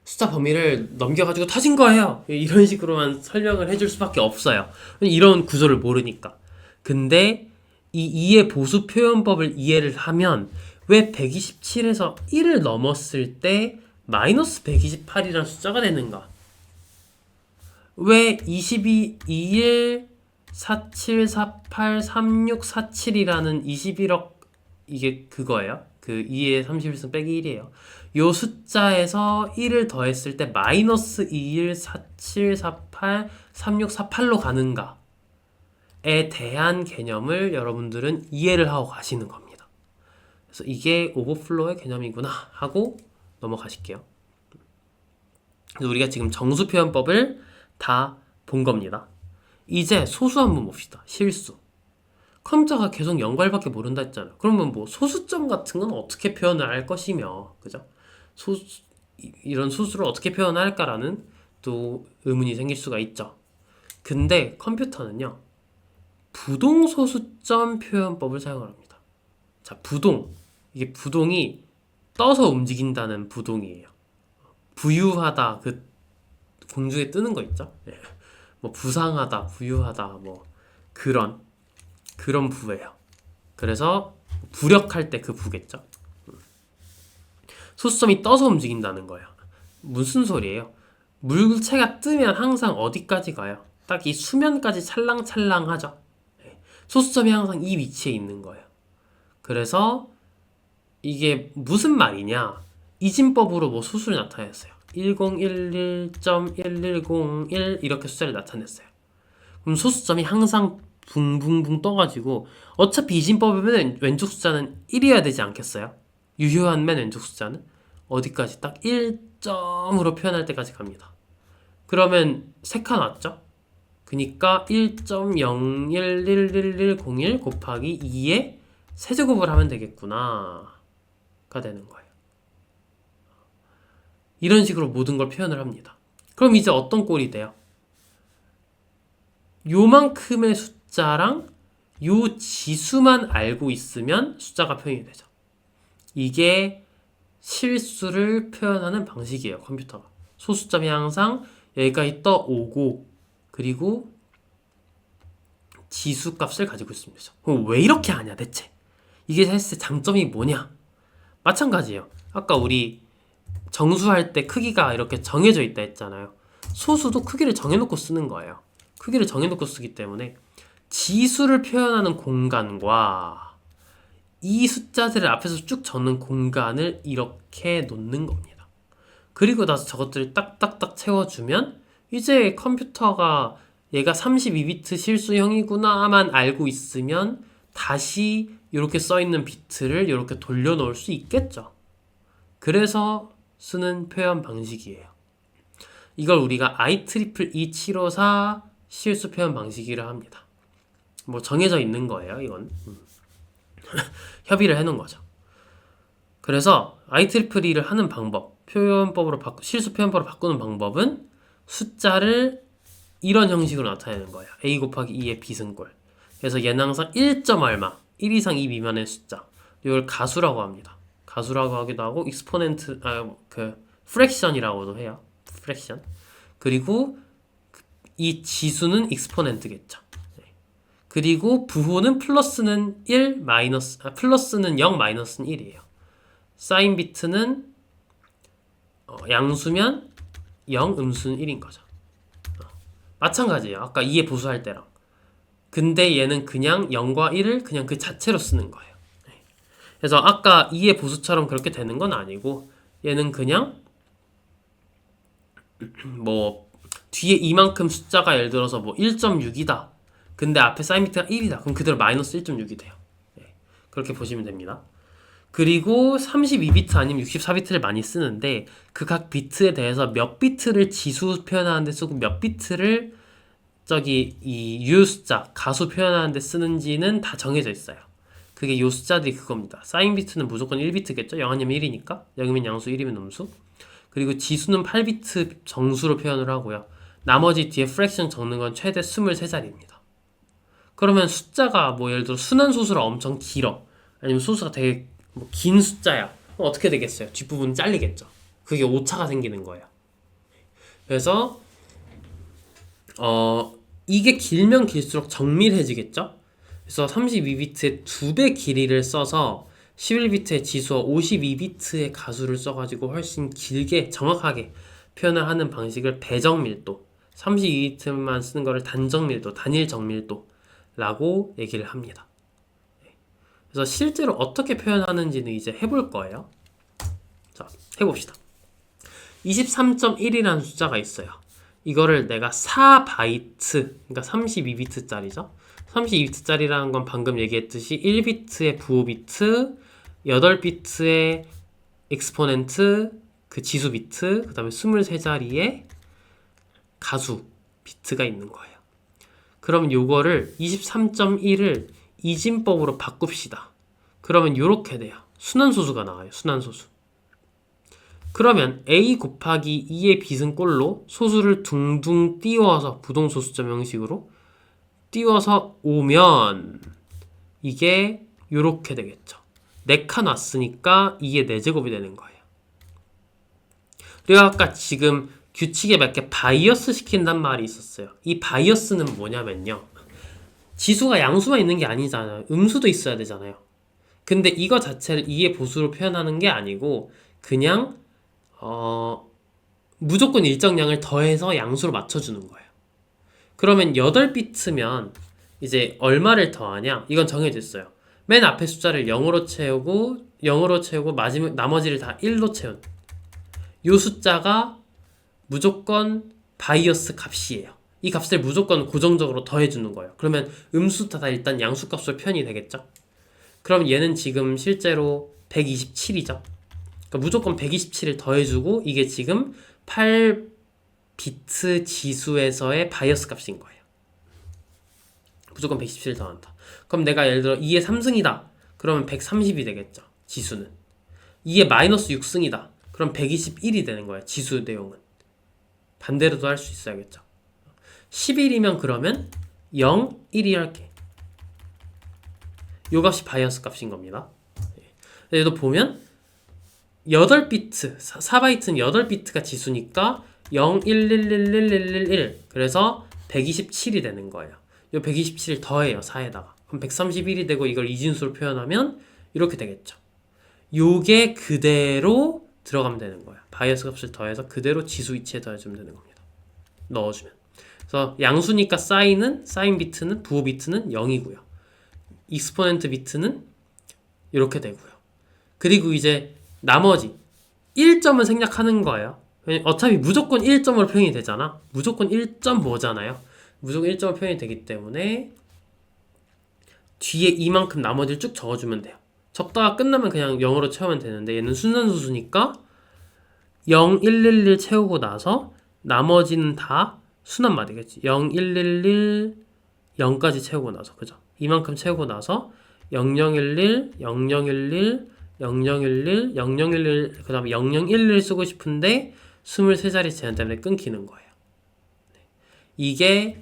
Speaker 1: 숫자 범위를 넘겨가지고 터진 거예요. 이런 식으로만 설명을 해줄 수밖에 없어요. 이런 구조를 모르니까. 근데 이 2의 보수 표현법을 이해를 하면 왜 127에서 1을 넘었을 때 마이너스 128이라는 숫자가 되는가? 왜 22, 21, 47, 48, 36, 47이라는 21억 이게 그거예요. 그 2의 31승 빼기 1이에요. 요 숫자에서 1을 더했을 때 마이너스 21, 47, 48, 36, 48로 가는가에 대한 개념을 여러분들은 이해를 하고 가시는 겁니다. 그래서 이게 오버플로우의 개념이구나 하고 넘어가실게요. 그래서 우리가 지금 정수 표현법을 다 본 겁니다. 이제 소수 한번 봅시다. 실수. 컴퓨터가 계속 0괄밖에 모른다 했잖아요. 그러면 뭐 소수점 같은 건 어떻게 표현을 할 것이며, 그죠? 이런 소수를 어떻게 표현할까라는 또 의문이 생길 수가 있죠. 근데 컴퓨터는요, 부동소수점 표현법을 사용합니다. 자, 부동. 이게 부동이 떠서 움직인다는 부동이에요. 부유하다, 그 공중에 뜨는 거 있죠? 뭐 부상하다, 부유하다, 뭐 그런 부예요. 그래서 부력할 때 그 부겠죠. 소수점이 떠서 움직인다는 거예요. 무슨 소리예요? 물체가 뜨면 항상 어디까지 가요? 딱 이 수면까지 찰랑찰랑하죠. 소수점이 항상 이 위치에 있는 거예요. 그래서 이게 무슨 말이냐? 이진법으로 뭐 수수를 나타냈어요. 1011.1101 이렇게 숫자를 나타냈어요. 그럼 소수점이 항상 붕붕붕 떠가지고 어차피 이진법이면 왼쪽 숫자는 1이어야 되지 않겠어요? 유효한 맨 왼쪽 숫자는 어디까지? 딱 1점으로 표현할 때까지 갑니다. 그러면 3칸 왔죠? 그니까 1.011101 곱하기 2에 세제곱을 하면 되겠구나 가 되는 거예요. 이런 식으로 모든 걸 표현을 합니다. 그럼 이제 어떤 꼴이 돼요? 요만큼의 숫자랑 요 지수만 알고 있으면 숫자가 표현이 되죠. 이게 실수를 표현하는 방식이에요. 컴퓨터가. 소수점이 항상 여기까지 떠오고 그리고 지수값을 가지고 있습니다. 그럼 왜 이렇게 하냐 대체? 이게 사실 장점이 뭐냐? 마찬가지예요. 아까 우리 정수할 때 크기가 이렇게 정해져 있다 했잖아요. 소수도 크기를 정해놓고 쓰는 거예요. 크기를 정해놓고 쓰기 때문에 지수를 표현하는 공간과 이 숫자들을 앞에서 쭉 적는 공간을 이렇게 놓는 겁니다. 그리고 나서 저것들을 딱딱딱 채워주면 이제 컴퓨터가 얘가 32비트 실수형이구나만 알고 있으면 다시 이렇게 써있는 비트를 이렇게 돌려놓을 수 있겠죠. 그래서 쓰는 표현 방식이에요. 이걸 우리가 IEEE 754 실수 표현 방식이라 합니다. 뭐 정해져 있는 거예요, 이건. 협의를 해놓은 거죠. 그래서 IEEE를 하는 방법, 실수 표현법으로 바꾸는 방법은 숫자를 이런 형식으로 나타내는 거예요. a 곱하기 2의 비승꼴. 그래서 얘는 항상 1점 얼마, 1 이상 2 미만의 숫자. 이걸 가수라고 합니다. 가수라고 하기도 하고 익스포넨트, 프랙션이라고도 해요. 프랙션. 그리고 이 지수는 익스포넨트겠죠. 그리고 부호는 플러스는 0, 마이너스는 1이에요. 사인 비트는 양수면 0, 음수는 1인 거죠. 마찬가지예요. 아까 2의 보수할 때랑. 근데 얘는 그냥 0과 1을 그냥 그 자체로 쓰는 거예요. 그래서 아까 2의 보수처럼 그렇게 되는 건 아니고 얘는 그냥 뭐 뒤에 이만큼 숫자가 예를 들어서 뭐 1.6이다. 근데 앞에 사인 비트가 1이다. 그럼 그대로 마이너스 1.6이 돼요. 그렇게 보시면 됩니다. 그리고 32비트 아니면 64비트를 많이 쓰는데 그 각 비트에 대해서 몇 비트를 지수 표현하는데 쓰고 몇 비트를 이 유효숫자, 가수 표현하는데 쓰는지는 다 정해져 있어요. 그게 요 숫자들이 그겁니다. 사인 비트는 무조건 1비트겠죠? 0 아니면 1이니까. 0이면 양수, 1이면 음수. 그리고 지수는 8비트 정수로 표현을 하고요. 나머지 뒤에 프랙션 적는 건 최대 23자리입니다. 그러면 숫자가 뭐 예를 들어 순환소수라 엄청 길어. 아니면 소수가 되게 뭐 긴 숫자야. 그럼 어떻게 되겠어요? 뒷부분 잘리겠죠. 그게 오차가 생기는 거예요. 그래서 이게 길면 길수록 정밀해지겠죠? 그래서 32비트의 2배 길이를 써서 11비트의 지수와 52비트의 가수를 써가지고 훨씬 길게 정확하게 표현을 하는 방식을 배정밀도, 32비트만 쓰는 거를 단정밀도, 단일정밀도라고 얘기를 합니다. 그래서 실제로 어떻게 표현하는지는 이제 해볼 거예요. 자, 해봅시다. 23.1이라는 숫자가 있어요. 이거를 내가 4바이트, 그러니까 32비트짜리죠. 32비트짜리라는 건 방금 얘기했듯이 1비트의 부호 비트, 8비트의 익스포넨트, 그 지수 비트, 그 다음에 23자리의 가수 비트가 있는 거예요. 그럼 요거를 23.1을 이진법으로 바꿉시다. 그러면 요렇게 돼요. 순환소수가 나와요. 순환소수. 그러면 a 곱하기 2의 비승꼴로 소수를 둥둥 띄워서 부동소수점 형식으로 띄워서 오면 이게 요렇게 되겠죠. 4칸 왔으니까 2의 4제곱이 되는 거예요. 그리고 아까 지금 규칙에 맞게 바이어스 시킨단 말이 있었어요. 이 바이어스는 뭐냐면요. 지수가 양수만 있는 게 아니잖아요. 음수도 있어야 되잖아요. 근데 이거 자체를 2의 보수로 표현하는 게 아니고 그냥 무조건 일정량을 더해서 양수로 맞춰주는 거예요. 그러면 8비트면 이제 얼마를 더하냐? 이건 정해져 있어요. 맨 앞에 숫자를 0으로 채우고 마지막 나머지를 다 1로 채운 요 숫자가 무조건 바이어스 값이에요. 이 값을 무조건 고정적으로 더해주는 거예요. 그러면 음수다 다 일단 양수값으로 표현이 되겠죠? 그럼 얘는 지금 실제로 127이죠? 그러니까 무조건 127을 더해주고 이게 지금 8비트 지수에서의 바이어스 값인 거예요. 무조건 127을 더한다. 그럼 내가 예를 들어 2의 3승이다. 그러면 130이 되겠죠. 지수는. 2의 마이너스 6승이다. 그럼 121이 되는 거예요. 지수 내용은. 반대로도 할 수 있어야겠죠. 11이면 그러면 0, 1이 할게. 요 값이 바이어스 값인 겁니다. 얘도 보면 8비트, 4바이트는 8비트가 지수니까 0, 1, 1, 1, 1, 1, 1 그래서 127이 되는 거예요. 요 127을 더해요. 4에다가. 그럼 131이 되고 이걸 이진수로 표현하면 이렇게 되겠죠. 요게 그대로 들어가면 되는 거예요. 바이어스 값을 더해서 그대로 지수 위치에 더해주면 되는 겁니다. 넣어주면. 그래서 양수니까 사인 비트는 부호 비트는 0이고요. 익스포넨트 비트는 이렇게 되고요. 그리고 이제 나머지 1점은 생략하는 거예요. 어차피 무조건 1점으로 표현이 되잖아. 무조건 1점 뭐잖아요. 무조건 1점으로 표현이 되기 때문에 뒤에 이만큼 나머지를 쭉 적어주면 돼요. 적다가 끝나면 그냥 0으로 채우면 되는데 얘는 순환수수니까 0, 1, 1, 1 채우고 나서 나머지는 다 순환마디겠지. 0, 1, 1, 1, 0까지 채우고 나서 그죠? 이만큼 채우고 나서 0, 0, 1, 1, 0, 0, 1, 1, 0, 0, 1, 1, 0, 0, 1, 1, 그 다음에 0, 0, 1, 1 쓰고 싶은데 23자리 제한 때문에 끊기는 거예요. 이게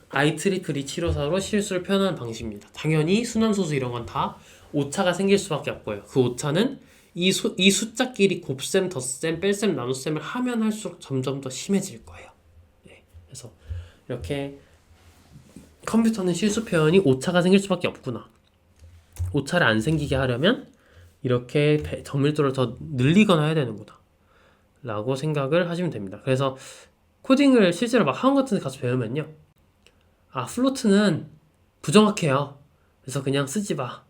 Speaker 1: IEEE 754로 실수를 표현하는 방식입니다. 당연히 순환소수 이런 건 다 오차가 생길 수밖에 없고요. 그 오차는 이 숫자끼리 곱셈, 덧셈, 뺄셈, 나눗셈을 하면 할수록 점점 더 심해질 거예요. 네, 그래서 이렇게 컴퓨터는 실수 표현이 오차가 생길 수밖에 없구나. 오차를 안 생기게 하려면 이렇게 정밀도를 더 늘리거나 해야 되는구나 라고 생각을 하시면 됩니다. 그래서 코딩을 실제로 막 학원 같은 데 가서 배우면요, 아 플로트는 부정확해요, 그래서 그냥 쓰지 마,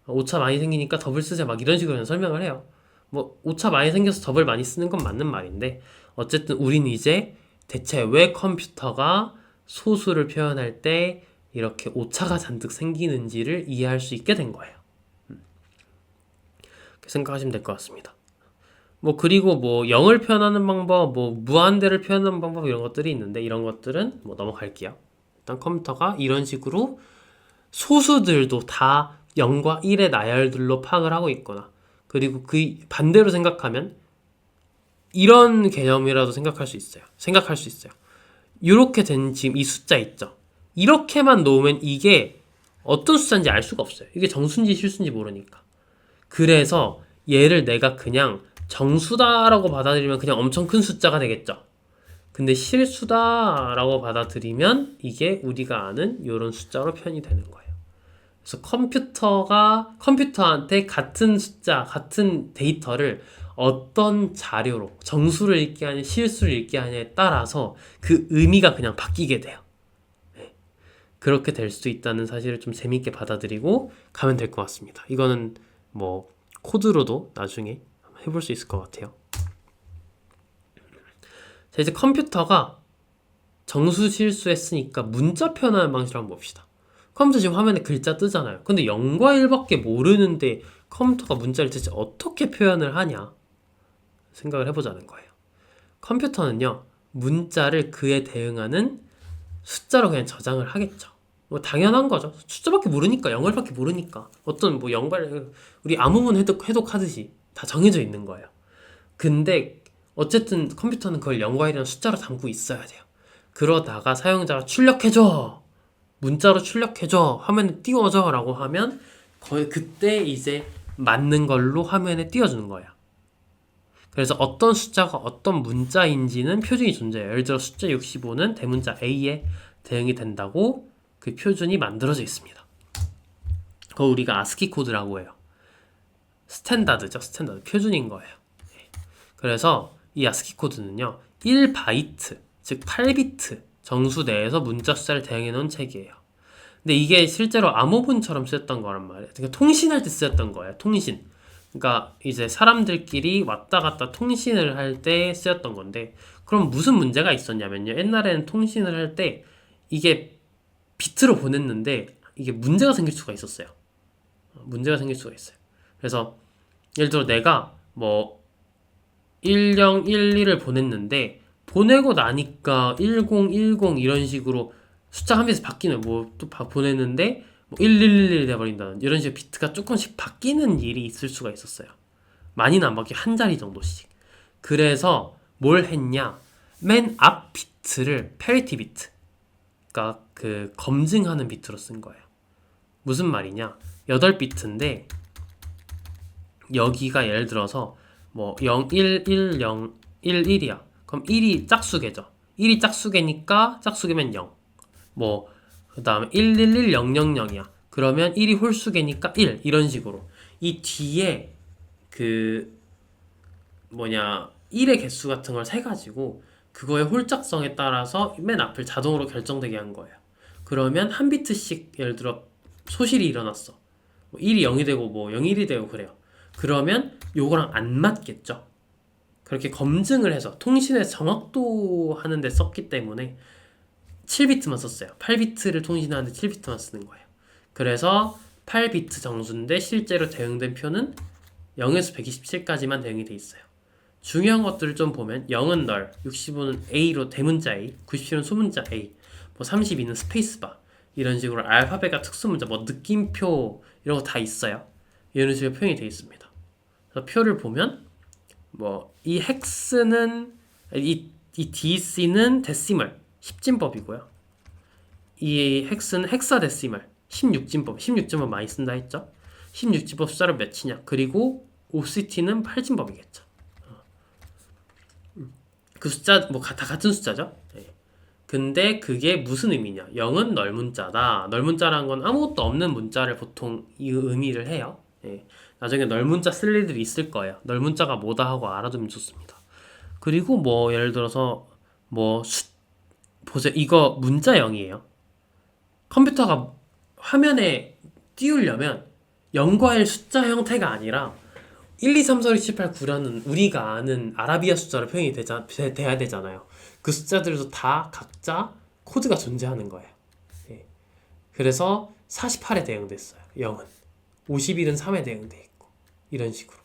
Speaker 1: 오차 많이 생기니까 더블 쓰자, 막 이런 식으로 그냥 설명을 해요. 뭐 오차 많이 생겨서 더블 많이 쓰는 건 맞는 말인데 어쨌든 우리는 이제 대체 왜 컴퓨터가 소수를 표현할 때 이렇게 오차가 잔뜩 생기는지를 이해할 수 있게 된 거예요. 이렇게 생각하시면 될 것 같습니다. 뭐 그리고 뭐 0을 표현하는 방법, 뭐 무한대를 표현하는 방법 이런 것들이 있는데 이런 것들은 뭐 넘어갈게요. 일단 컴퓨터가 이런 식으로 소수들도 다 0과 1의 나열들로 파악을 하고 있거나, 그리고 그 반대로 생각하면 이런 개념이라도 생각할 수 있어요. 이렇게 된 지금 이 숫자 있죠. 이렇게만 놓으면 이게 어떤 숫자인지 알 수가 없어요. 이게 정수인지 실수인지 모르니까. 그래서 얘를 내가 그냥 정수다라고 받아들이면 그냥 엄청 큰 숫자가 되겠죠. 근데 실수다라고 받아들이면 이게 우리가 아는 이런 숫자로 표현이 되는 거예요. 그래서 컴퓨터한테 같은 숫자, 같은 데이터를 어떤 자료로 정수를 읽게 하냐, 실수를 읽게 하냐에 따라서 그 의미가 그냥 바뀌게 돼요. 네. 그렇게 될 수 있다는 사실을 좀 재밌게 받아들이고 가면 될 것 같습니다. 이거는 뭐 코드로도 나중에 해볼 수 있을 것 같아요. 자, 이제 컴퓨터가 정수 실수했으니까 문자 표현하는 방식을 한번 봅시다. 컴퓨터 지금 화면에 글자 뜨잖아요. 근데 0과 1밖에 모르는데 컴퓨터가 문자를 대체 어떻게 표현을 하냐 생각을 해보자는 거예요. 컴퓨터는요, 문자를 그에 대응하는 숫자로 그냥 저장을 하겠죠. 뭐 당연한 거죠. 숫자밖에 모르니까, 0, 1밖에 모르니까. 어떤 뭐 0, 8, 우리 암호문 해독하듯이 다 정해져 있는 거예요. 근데 어쨌든 컴퓨터는 그걸 0과 1이라는 숫자로 담고 있어야 돼요. 그러다가 사용자가 출력해줘, 문자로 출력해줘, 화면에 띄워줘 라고 하면 거의 그때 이제 맞는 걸로 화면에 띄워주는 거예요. 그래서 어떤 숫자가 어떤 문자인지는 표준이 존재해요. 예를 들어 숫자 65는 대문자 A에 대응이 된다고 그 표준이 만들어져 있습니다. 그거 우리가 아스키 코드라고 해요. 스탠다드죠. 스탠다드. 표준인 거예요. 그래서 이 아스키 코드는요, 1바이트, 즉 8비트 정수 내에서 문자 숫자를 대응해 놓은 책이에요. 근데 이게 실제로 암호문처럼 쓰였던 거란 말이에요. 그러니까 통신할 때 쓰였던 거예요. 통신. 그러니까 이제 사람들끼리 왔다 갔다 통신을 할 때 쓰였던 건데, 그럼 무슨 문제가 있었냐면요, 옛날에는 통신을 할 때 이게 비트로 보냈는데 이게 문제가 생길 수가 있었어요. 문제가 생길 수가 있어요. 그래서 예를 들어 내가 뭐 1011을 보냈는데 보내고 나니까 1010 이런 식으로 숫자 한 개씩 바뀌는, 뭐 또 보냈는데 뭐 1111 돼버린다는 이런 식으로 비트가 조금씩 바뀌는 일이 있을 수가 있었어요. 많이는 안 바뀌고 한 자리 정도씩. 그래서 뭘 했냐, 맨 앞 비트를 패리티 비트, 그러니까 그 검증하는 비트로 쓴 거예요. 무슨 말이냐, 8비트인데 여기가 예를 들어서 뭐 0, 1, 1, 0, 1, 1이야. 그럼 1이 짝수개죠. 1이 짝수개니까 짝수개면 0. 뭐 그 다음에 1, 1, 1, 0, 0, 0이야. 그러면 1이 홀수개니까 1. 이런 식으로 이 뒤에 그 1의 개수 같은 걸 세가지고 그거의 홀짝성에 따라서 맨 앞을 자동으로 결정되게 한 거예요. 그러면 한 비트씩 예를 들어 소실이 일어났어. 뭐 1이 0이 되고 뭐 0이 1이 되고 그래요. 그러면 요거랑 안 맞겠죠. 그렇게 검증을 해서 통신의 정확도 하는 데 썼기 때문에 7비트만 썼어요. 8비트를 통신하는데 7비트만 쓰는 거예요. 그래서 8비트 정수인데 실제로 대응된 표는 0에서 127까지만 대응이 돼 있어요. 중요한 것들을 좀 보면 0은 널, 65는 A로 대문자 A, 97은 소문자 A, 뭐 32는 스페이스바 이런 식으로 알파벳과 특수문자, 뭐 느낌표 이런 거 다 있어요. 이런 식으로 표현이 되어 있습니다. 그래서 표를 보면 뭐 이 헥스는 이 DC는 데시멀 10진법이고요. 이 헥스는 헥사데시멀 16진법, 16진법 많이 쓴다 했죠. 16진법 숫자를 몇이냐. 그리고 OCT는 8진법이겠죠. 그 숫자 뭐 다 같은 숫자죠. 네. 근데 그게 무슨 의미냐? 0은 널 문자다. 널 문자라는 건 아무것도 없는 문자를 보통 이 의미를 해요. 네. 나중에 널 문자 쓸 일들이 있을 거예요. 널 문자가 뭐다 하고 알아두면 좋습니다. 그리고 뭐 예를 들어서 뭐 보세요. 이거 문자 0이에요. 컴퓨터가 화면에 띄우려면 0과 1 숫자 형태가 아니라 1, 2, 3, 4, 5, 6, 7, 8, 9라는 우리가 아는 아라비아 숫자로 표현이 돼야 되잖아요. 그 숫자들도 다 각자 코드가 존재하는 거예요. 예. 그래서 48에 대응됐어요. 0은. 51은 3에 대응돼 있고. 이런 식으로.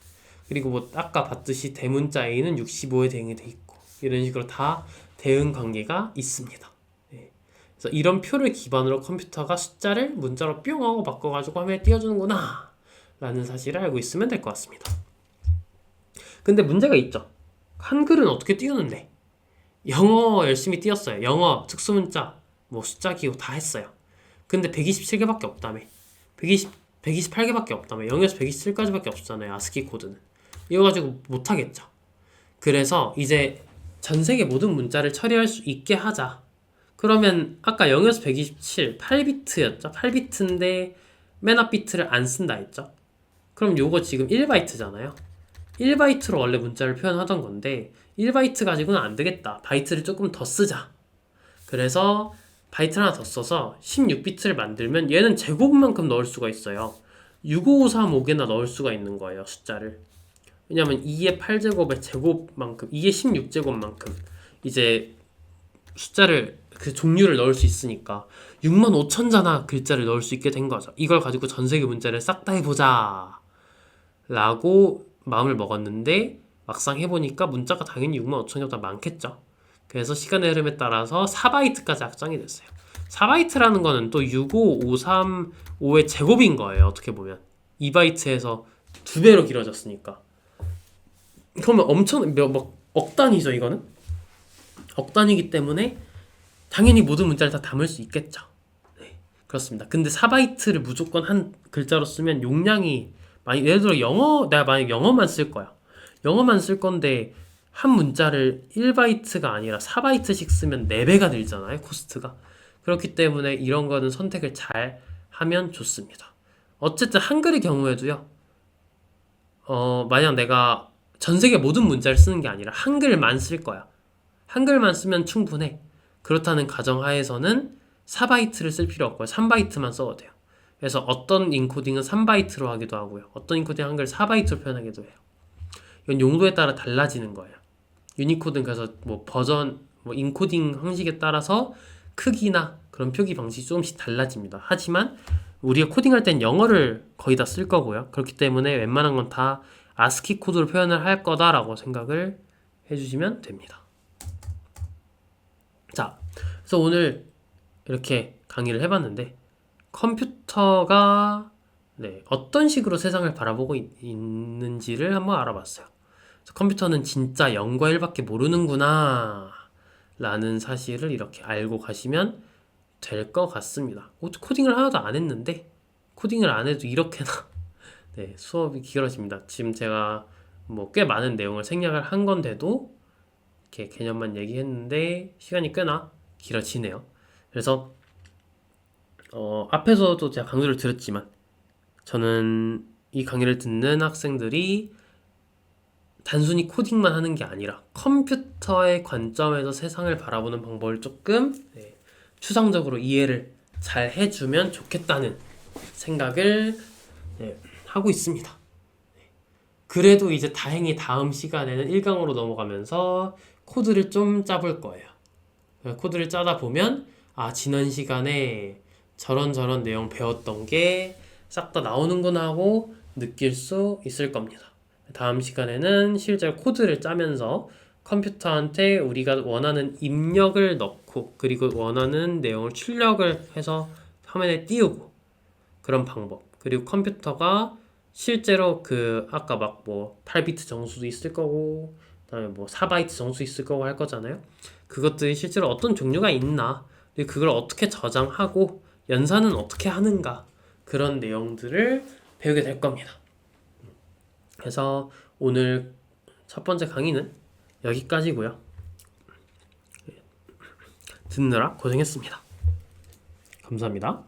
Speaker 1: 그리고 뭐 아까 봤듯이 대문자 A는 65에 대응이 돼 있고. 이런 식으로 다 대응 관계가 있습니다. 예. 그래서 이런 표를 기반으로 컴퓨터가 숫자를 문자로 뿅 하고 바꿔가지고 화면에 띄워주는구나 라는 사실을 알고 있으면 될 것 같습니다. 근데 문제가 있죠. 한글은 어떻게 띄우는데? 영어 열심히 띄웠어요. 영어, 특수문자, 뭐 숫자 기호 다 했어요. 근데 127개밖에 없다며. 128개밖에 없다며. 0에서 127까지밖에 없잖아요. 아스키 코드는. 이거 가지고 못하겠죠. 그래서 이제 전 세계 모든 문자를 처리할 수 있게 하자. 그러면 아까 0에서 127, 8비트였죠? 8비트인데 맨 앞 비트를 안 쓴다 했죠? 그럼 요거 지금 1바이트잖아요. 1바이트로 원래 문자를 표현하던 건데 1바이트 가지고는 안 되겠다. 바이트를 조금 더 쓰자. 그래서 바이트 하나 더 써서 16비트를 만들면 얘는 제곱만큼 넣을 수가 있어요. 65535개나 넣을 수가 있는 거예요. 숫자를. 왜냐면 2의 8제곱의 제곱만큼 2의 16제곱만큼 이제 숫자를 그 종류를 넣을 수 있으니까 65,000자나 글자를 넣을 수 있게 된 거죠. 이걸 가지고 전 세계 문자를 싹 다 해보자 라고 마음을 먹었는데 막상 해보니까 문자가 당연히 65,000개보다 많겠죠. 그래서 시간의 흐름에 따라서 4바이트까지 확장이 됐어요. 4바이트라는 거는 또 65355의 제곱인 거예요. 어떻게 보면 2바이트에서 2배로 길어졌으니까. 그러면 엄청 억 단위죠. 이거는 억 단위이기 때문에 당연히 모든 문자를 다 담을 수 있겠죠. 네, 그렇습니다. 근데 4바이트를 무조건 한 글자로 쓰면 용량이 많이, 예를 들어 내가 만약 영어만 쓸 거야. 영어만 쓸 건데 한 문자를 1바이트가 아니라 4바이트씩 쓰면 4배가 들잖아요. 코스트가. 그렇기 때문에 이런 거는 선택을 잘 하면 좋습니다. 어쨌든 한글의 경우에도요. 만약 내가 전 세계 모든 문자를 쓰는 게 아니라 한글만 쓸 거야. 한글만 쓰면 충분해. 그렇다는 가정하에서는 4바이트를 쓸 필요 없고요. 3바이트만 써도 돼요. 그래서 어떤 인코딩은 3바이트로 하기도 하고요. 어떤 인코딩 한글 4바이트로 표현하기도 해요. 이건 용도에 따라 달라지는 거예요. 유니코드는 그래서 뭐 버전, 뭐 인코딩 형식에 따라서 크기나 그런 표기 방식이 조금씩 달라집니다. 하지만 우리가 코딩할 땐 영어를 거의 다 쓸 거고요. 그렇기 때문에 웬만한 건 다 아스키 코드로 표현을 할 거다라고 생각을 해주시면 됩니다. 자, 그래서 오늘 이렇게 강의를 해봤는데 컴퓨터가 어떤 식으로 세상을 바라보고 있는지를 한번 알아봤어요. 컴퓨터는 진짜 0과 1밖에 모르는구나 라는 사실을 이렇게 알고 가시면 될 것 같습니다. 코딩을 하나도 안 했는데 코딩을 안 해도 이렇게나 수업이 길어집니다. 지금 제가 뭐 꽤 많은 내용을 생략을 한 건데도 이렇게 개념만 얘기했는데 시간이 꽤나 길어지네요. 그래서 앞에서도 제가 강조를 드렸지만 저는 이 강의를 듣는 학생들이 단순히 코딩만 하는 게 아니라 컴퓨터의 관점에서 세상을 바라보는 방법을 조금 추상적으로 이해를 잘 해주면 좋겠다는 생각을 하고 있습니다. 그래도 이제 다행히 다음 시간에는 1강으로 넘어가면서 코드를 좀 짜볼 거예요. 코드를 짜다 보면 아, 지난 시간에 저런 내용 배웠던 게 싹 다 나오는구나 하고 느낄 수 있을 겁니다. 다음 시간에는 실제 코드를 짜면서 컴퓨터한테 우리가 원하는 입력을 넣고 그리고 원하는 내용을 출력을 해서 화면에 띄우고 그런 방법. 그리고 컴퓨터가 실제로 그 아까 막 뭐 8비트 정수도 있을 거고 그다음에 뭐 4바이트 정수 있을 거고 할 거잖아요. 그것들이 실제로 어떤 종류가 있나, 그리고 그걸 어떻게 저장하고 연산은 어떻게 하는가, 그런 내용들을 배우게 될 겁니다. 그래서 오늘 첫 번째 강의는 여기까지고요. 듣느라 고생했습니다. 감사합니다.